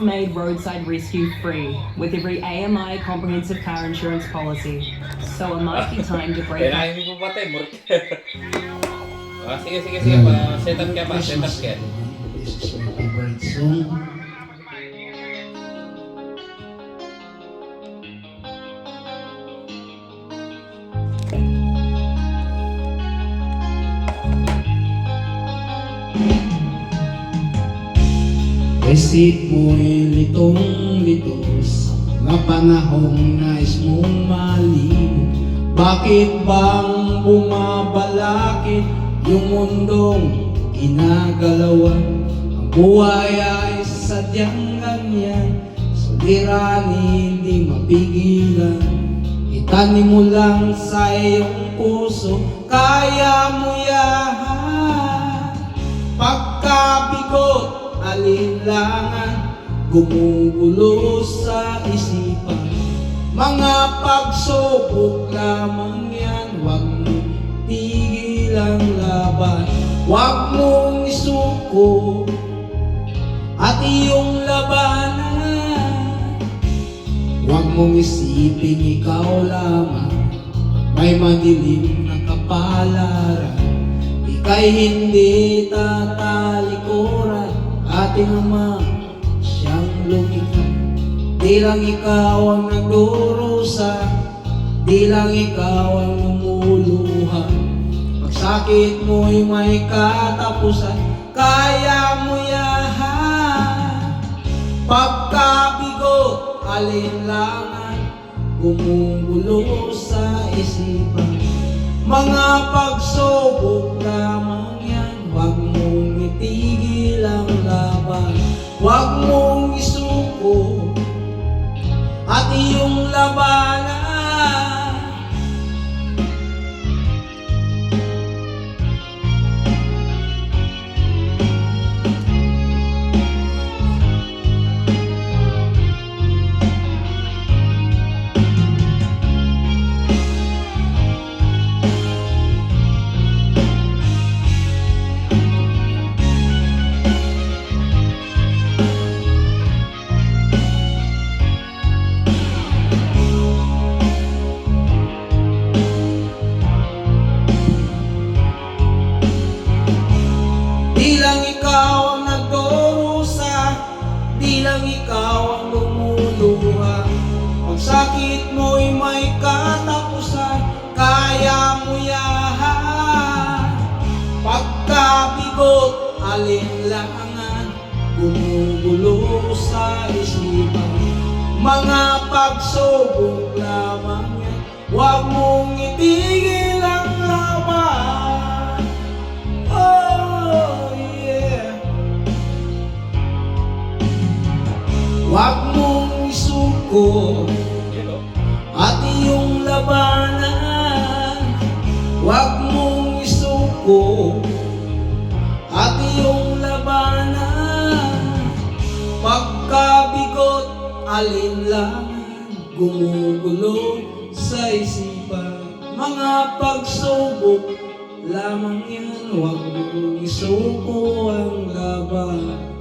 Made roadside rescue free with every AMI comprehensive car insurance policy. So it might be time to break Kaya up. hindi mo patay, murit. Sige. Set up ka ba? Set up ka. This is my favorite song. Isip mo'y litong-litos na panahong nais mong maliw. Bakit bang bumabalakid yung mundong ginagalawan? Ang buhay ay sadyang ganyan, suliranin hindi mapigilan. Itanim mo lang sa iyong puso, kaya mo yan. Pagkabigot alinlangan, gumugulo sa isipan. Mga pagsubok lamang yan, huwag mong tigil ang laban. Huwag mong isuko at iyong labanan. Huwag mong isipin ikaw lamang, may madilim na kapalaran. Ika'y hindi tatalikuran, ating Ama siyang lumikha. Di lang ikaw ang nagdurusa, di lang ikaw ang lumuluha. Pagsakit mo'y may katapusan, kaya mo yan. Pagkabigot, alinlangan, gumugulo sa isipan. Mga pagsubok lamang yan, huwag mong itigil ang laban. Huwag mong isuko at iyong labanan. Di lang ikaw ang nagdurusa, di lang ikaw ang lumuluha. Pagsakit mo'y may katapusan, kaya mo yan. Pagkabigot, alinlangan, gumugulo sa isipan. Mga pagsubok lamang yan, huwag mong itigil ang laban. Oh yeah. Huwag mong isuko at iyong labanan. Huwag mong isuko at iyong labanan. Pagkabigot, alinlangan, gumugulo sa isipan. Mga pagsubok lamang yan, huwag mong isuko ang laban.